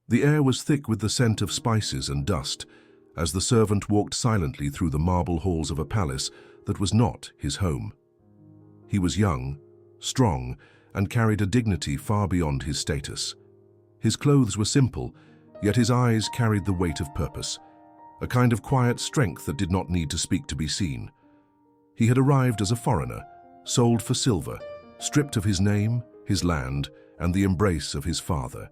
The air was thick with the scent of spices and dust, as the servant walked silently through the marble halls of a palace that was not his home. He was young, strong, and carried a dignity far beyond his status. His clothes were simple, yet his eyes carried the weight of purpose, a kind of quiet strength that did not need to speak to be seen. He had arrived as a foreigner, sold for silver, stripped of his name, his land, and the embrace of his father.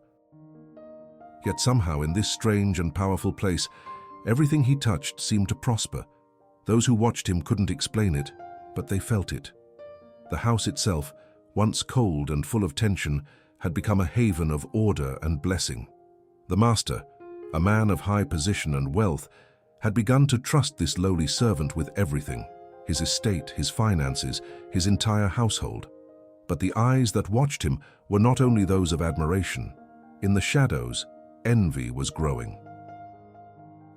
Yet somehow in this strange and powerful place, everything he touched seemed to prosper. Those who watched him couldn't explain it, but they felt it. The house itself, once cold and full of tension, had become a haven of order and blessing. The master, a man of high position and wealth, had begun to trust this lowly servant with everything, his estate, his finances, his entire household. But the eyes that watched him were not only those of admiration. In the shadows, envy was growing.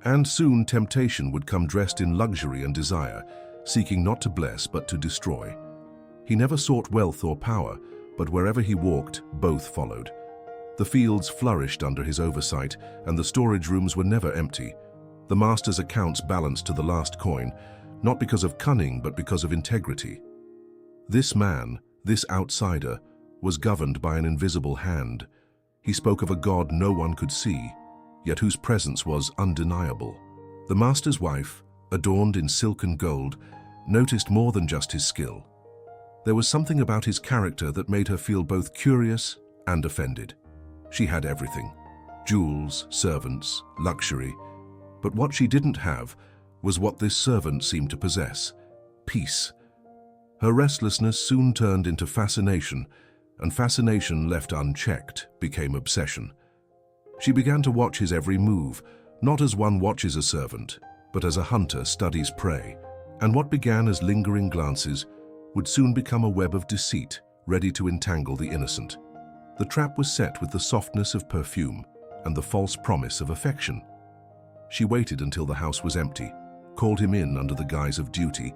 And soon temptation would come dressed in luxury and desire, seeking not to bless but to destroy. He never sought wealth or power, but wherever he walked, both followed. The fields flourished under his oversight, and the storage rooms were never empty. The master's accounts balanced to the last coin, not because of cunning, but because of integrity. This man, this outsider, was governed by an invisible hand. He spoke of a God no one could see, yet whose presence was undeniable. The master's wife, adorned in silk and gold, noticed more than just his skill. There was something about his character that made her feel both curious and offended. She had everything: jewels, servants, luxury. But what she didn't have was what this servant seemed to possess: peace. Her restlessness soon turned into fascination, and fascination left unchecked became obsession. She began to watch his every move, not as one watches a servant, but as a hunter studies prey. And what began as lingering glances would soon become a web of deceit, ready to entangle the innocent. The trap was set with the softness of perfume and the false promise of affection. She waited until the house was empty, called him in under the guise of duty,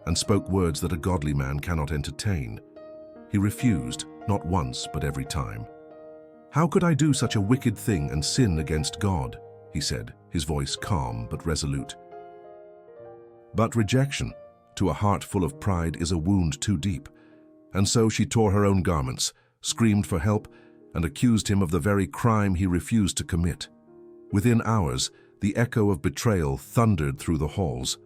and spoke words that a godly man cannot entertain. He refused, not once, but every time. "How could I do such a wicked thing and sin against God?" he said, his voice calm but resolute. But rejection, to a heart full of pride, is a wound too deep. And so she tore her own garments, screamed for help, and accused him of the very crime he refused to commit. Within hours, the echo of betrayal thundered through the halls.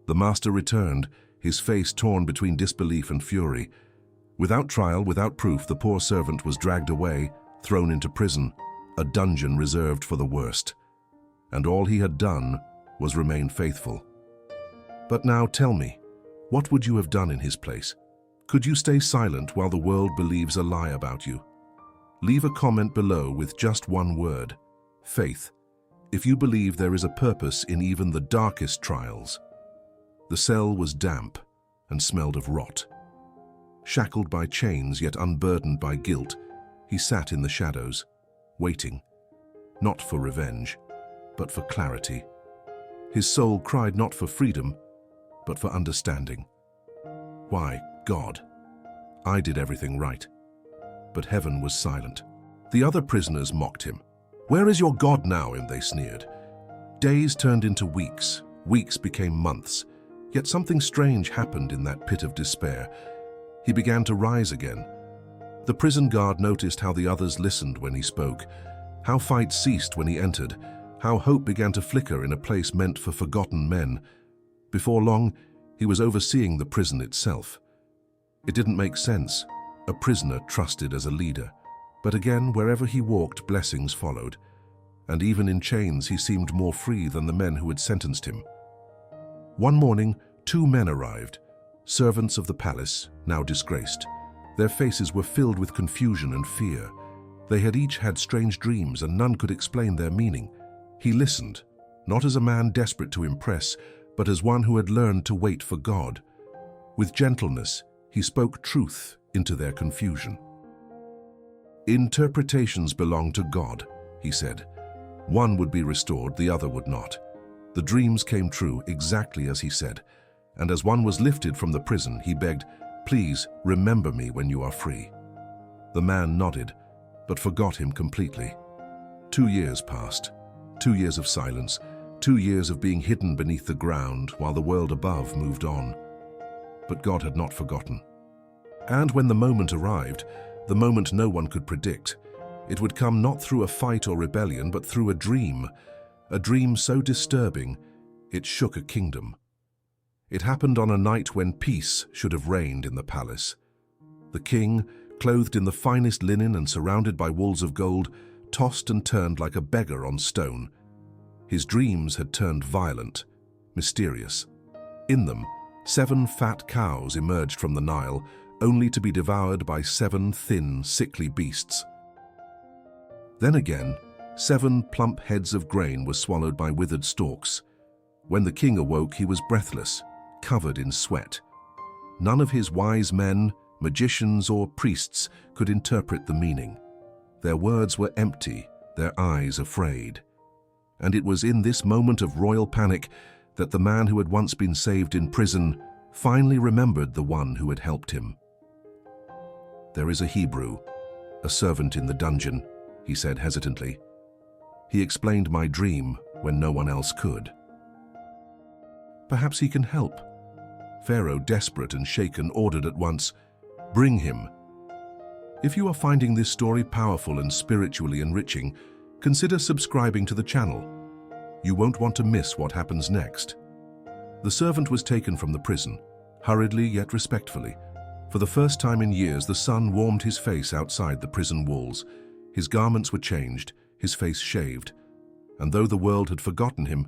The master returned, his face torn between disbelief and fury. Without trial, without proof, the poor servant was dragged away, thrown into prison, a dungeon reserved for the worst. And all he had done was remain faithful. But now tell me, what would you have done in his place? Could you stay silent while the world believes a lie about you? Leave a comment below with just one word: faith, if you believe there is a purpose in even the darkest trials. The cell was damp and smelled of rot. Shackled by chains yet unburdened by guilt, he sat in the shadows, waiting, not for revenge, but for clarity. His soul cried not for freedom, but for understanding. Why, God, I did everything right. But heaven was silent. The other prisoners mocked him. "Where is your God now?" they sneered. Days turned into weeks, weeks became months, yet something strange happened in that pit of despair. He began to rise again. The prison guard noticed how the others listened when he spoke, how fights ceased when he entered, how hope began to flicker in a place meant for forgotten men. Before long, he was overseeing the prison itself. It didn't make sense, a prisoner trusted as a leader. But again, wherever he walked, blessings followed. And even in chains, he seemed more free than the men who had sentenced him. One morning, 2 men arrived, servants of the palace, now disgraced. Their faces were filled with confusion and fear. They had each had strange dreams, and none could explain their meaning. He listened, not as a man desperate to impress, but as one who had learned to wait for God. With gentleness, he spoke truth into their confusion. "Interpretations belong to God," he said. "One would be restored, the other would not. The dreams came true exactly as he said, and as one was lifted from the prison, he begged, 'Please remember me when you are free.' The man nodded, but forgot him completely. 2 years passed. 2 years of silence. 2 years of being hidden beneath the ground while the world above moved on. But God had not forgotten. And when the moment arrived, the moment no one could predict, it would come not through a fight or rebellion, but through a dream so disturbing it shook a kingdom. It happened on a night when peace should have reigned in the palace. The king, clothed in the finest linen and surrounded by walls of gold, tossed and turned like a beggar on stone. His dreams had turned violent, mysterious. In them, 7 fat cows emerged from the Nile, only to be devoured by 7 thin, sickly beasts. Then again, 7 plump heads of grain were swallowed by withered stalks. When the king awoke, he was breathless, covered in sweat. None of his wise men, magicians or priests could interpret the meaning. Their words were empty, their eyes afraid. And it was in this moment of royal panic that the man who had once been saved in prison finally remembered the one who had helped him. "There is a Hebrew, a servant in the dungeon," he said hesitantly. "He explained my dream when no one else could." "Perhaps he can help." Pharaoh, desperate and shaken, ordered at once, "Bring him." If you are finding this story powerful and spiritually enriching, consider subscribing to the channel. You won't want to miss what happens next. The servant was taken from the prison, hurriedly yet respectfully. For the first time in years, the sun warmed his face outside the prison walls. His garments were changed, his face shaved, and though the world had forgotten him,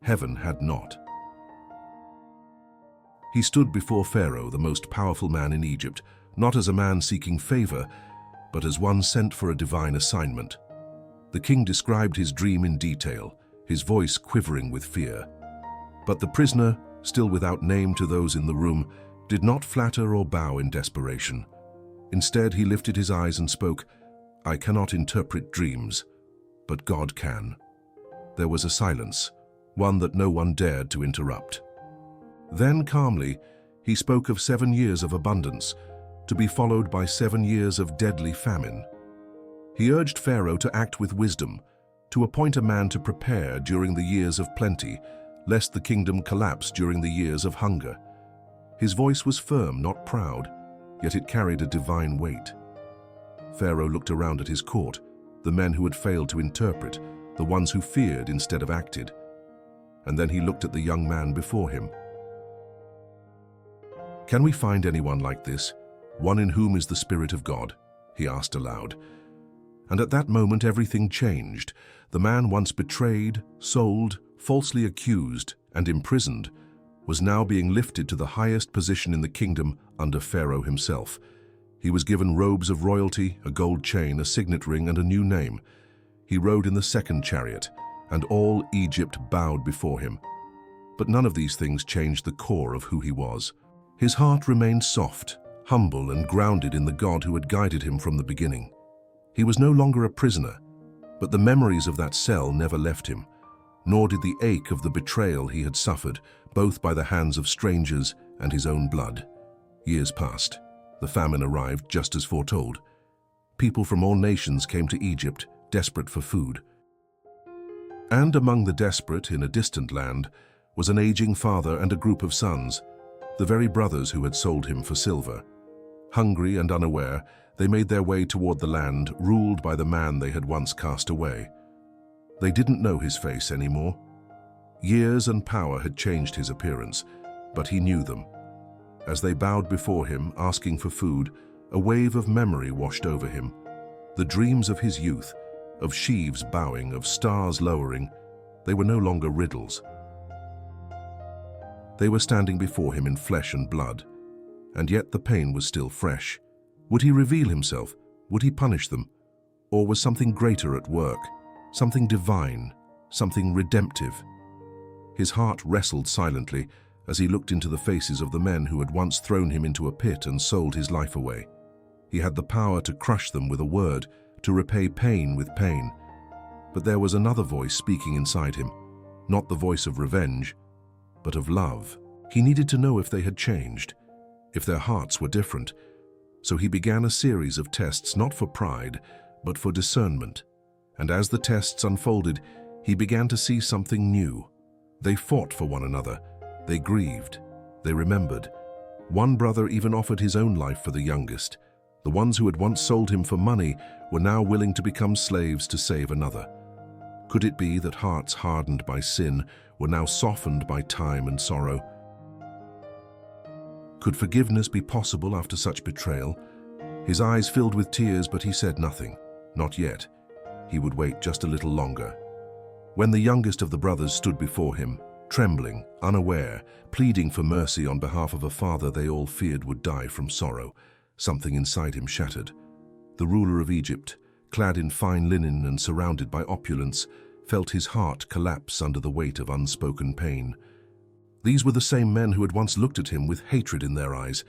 heaven had not. He stood before Pharaoh, the most powerful man in Egypt, not as a man seeking favor, but as one sent for a divine assignment. The king described his dream in detail, his voice quivering with fear. But the prisoner, still without name to those in the room, did not flatter or bow in desperation. Instead, he lifted his eyes and spoke, "I cannot interpret dreams, but God can." There was a silence, one that no one dared to interrupt. Then, calmly, he spoke of 7 years of abundance, to be followed by 7 years of deadly famine. He urged Pharaoh to act with wisdom, to appoint a man to prepare during the years of plenty, lest the kingdom collapse during the years of hunger. His voice was firm, not proud, yet it carried a divine weight. Pharaoh looked around at his court, the men who had failed to interpret, the ones who feared instead of acted. And then he looked at the young man before him. "Can we find anyone like this, one in whom is the Spirit of God?" he asked aloud. And at that moment everything changed. The man once betrayed, sold, falsely accused, and imprisoned was now being lifted to the highest position in the kingdom under Pharaoh himself. He was given robes of royalty, a gold chain, a signet ring, and a new name. He rode in the 2nd chariot, and all Egypt bowed before him. But none of these things changed the core of who he was. His heart remained soft, humble, and grounded in the God who had guided him from the beginning. He was no longer a prisoner, but the memories of that cell never left him, nor did the ache of the betrayal he had suffered, both by the hands of strangers and his own blood. Years passed. The famine arrived just as foretold. People from all nations came to Egypt, desperate for food. And among the desperate in a distant land was an aging father and a group of sons, the very brothers who had sold him for silver. Hungry and unaware, they made their way toward the land ruled by the man they had once cast away. They didn't know his face anymore. Years and power had changed his appearance, but he knew them. As they bowed before him, asking for food, a wave of memory washed over him. The dreams of his youth, of sheaves bowing, of stars lowering, they were no longer riddles. They were standing before him in flesh and blood, and yet the pain was still fresh. Would he reveal himself? Would he punish them? Or was something greater at work, something divine, something redemptive? His heart wrestled silently as he looked into the faces of the men who had once thrown him into a pit and sold his life away. He had the power to crush them with a word, to repay pain with pain. But there was another voice speaking inside him, not the voice of revenge, but of love. He needed to know if they had changed, if their hearts were different. So he began a series of tests, not for pride, but for discernment. And as the tests unfolded, he began to see something new. They fought for one another. They grieved. They remembered. One brother even offered his own life for the youngest. The ones who had once sold him for money were now willing to become slaves to save another. Could it be that hearts hardened by sin were now softened by time and sorrow? Could forgiveness be possible after such betrayal? His eyes filled with tears, but he said nothing. Not yet. He would wait just a little longer. When the youngest of the brothers stood before him, trembling, unaware, pleading for mercy on behalf of a father they all feared would die from sorrow, something inside him shattered. The ruler of Egypt, clad in fine linen and surrounded by opulence, felt his heart collapse under the weight of unspoken pain. These were the same men who had once looked at him with hatred in their eyes,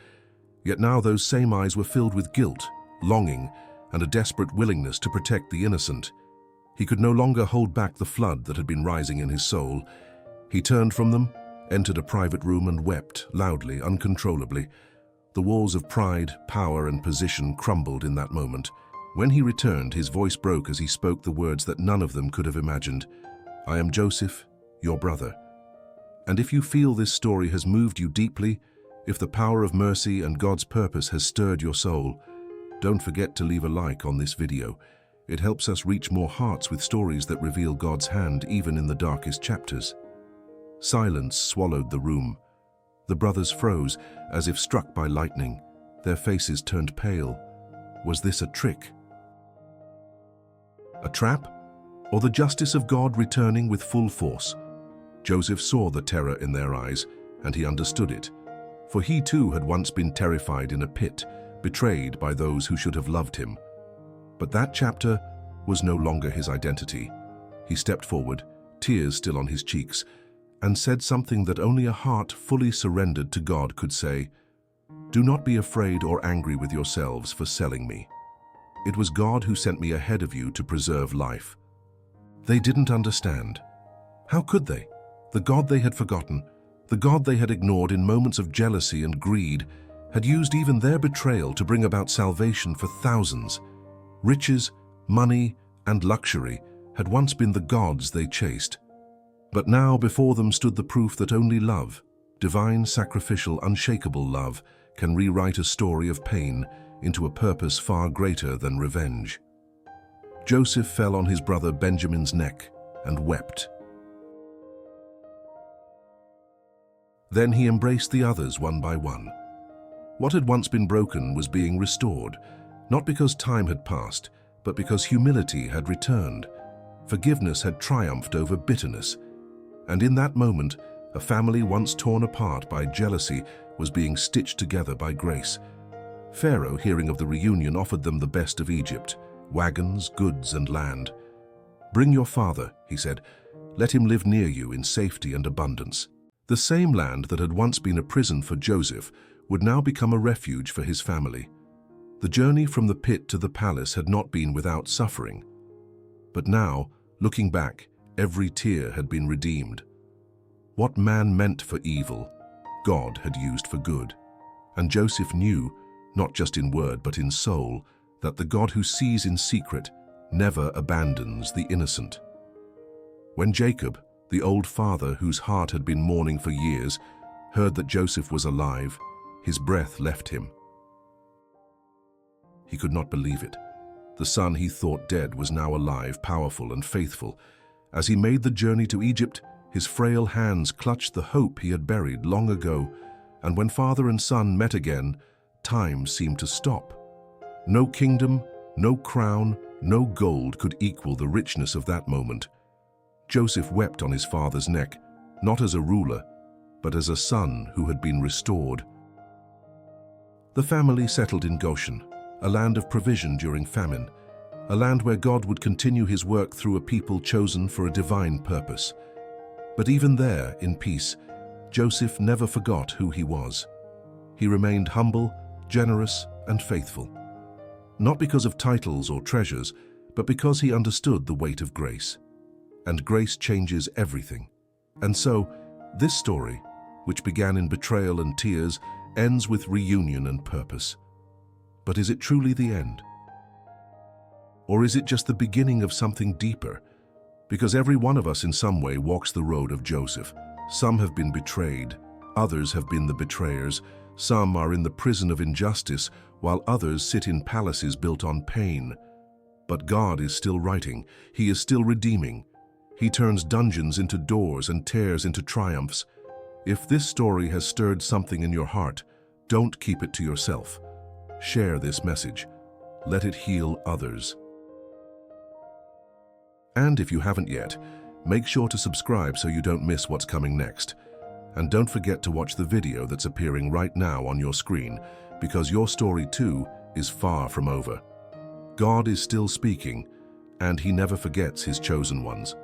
yet now those same eyes were filled with guilt, longing, and a desperate willingness to protect the innocent. He could no longer hold back the flood that had been rising in his soul. He turned from them, entered a private room and wept, loudly, uncontrollably. The walls of pride, power, and position crumbled in that moment. When he returned, his voice broke as he spoke the words that none of them could have imagined. "I am Joseph, your brother. And if you feel this story has moved you deeply, if the power of mercy and God's purpose has stirred your soul, don't forget to leave a like on this video. It helps us reach more hearts with stories that reveal God's hand even in the darkest chapters." Silence swallowed the room. The brothers froze, as if struck by lightning. Their faces turned pale. Was this a trick? A trap? Or the justice of God returning with full force? Joseph saw the terror in their eyes, and he understood it. For he too had once been terrified in a pit, betrayed by those who should have loved him. But that chapter was no longer his identity. He stepped forward, tears still on his cheeks, and said something that only a heart fully surrendered to God could say. "Do not be afraid or angry with yourselves for selling me. It was God who sent me ahead of you to preserve life." They didn't understand. How could they? The God they had forgotten, the God they had ignored in moments of jealousy and greed, had used even their betrayal to bring about salvation for thousands. Riches, money, and luxury had once been the gods they chased. But now before them stood the proof that only love, divine, sacrificial, unshakable love, can rewrite a story of pain into a purpose far greater than revenge. Joseph fell on his brother Benjamin's neck and wept. Then he embraced the others one by one. What had once been broken was being restored, not because time had passed, but because humility had returned. Forgiveness had triumphed over bitterness. And in that moment, a family once torn apart by jealousy was being stitched together by grace. Pharaoh, hearing of the reunion, offered them the best of Egypt, wagons, goods, and land. "Bring your father," he said. "Let him live near you in safety and abundance." The same land that had once been a prison for Joseph would now become a refuge for his family. The journey from the pit to the palace had not been without suffering. But now, looking back, every tear had been redeemed. What man meant for evil, God had used for good. And Joseph knew, not just in word but in soul, that the God who sees in secret never abandons the innocent. When Jacob, the old father whose heart had been mourning for years, heard that Joseph was alive, his breath left him. He could not believe it. The son he thought dead was now alive, powerful and faithful. As he made the journey to Egypt, his frail hands clutched the hope he had buried long ago, and when father and son met again, time seemed to stop. No kingdom, no crown, no gold could equal the richness of that moment. Joseph wept on his father's neck, not as a ruler, but as a son who had been restored. The family settled in Goshen, a land of provision during famine, a land where God would continue his work through a people chosen for a divine purpose. But even there, in peace, Joseph never forgot who he was. He remained humble, generous, and faithful. Not because of titles or treasures, but because he understood the weight of grace. And grace changes everything. And so, this story, which began in betrayal and tears, ends with reunion and purpose. But is it truly the end? Or is it just the beginning of something deeper? Because every one of us in some way walks the road of Joseph. Some have been betrayed, others have been the betrayers, some are in the prison of injustice, while others sit in palaces built on pain. But God is still writing, He is still redeeming. He turns dungeons into doors and tears into triumphs. If this story has stirred something in your heart, don't keep it to yourself. Share this message. Let it heal others. And if you haven't yet, make sure to subscribe so you don't miss what's coming next. And don't forget to watch the video that's appearing right now on your screen, because your story too is far from over. God is still speaking, and He never forgets His chosen ones.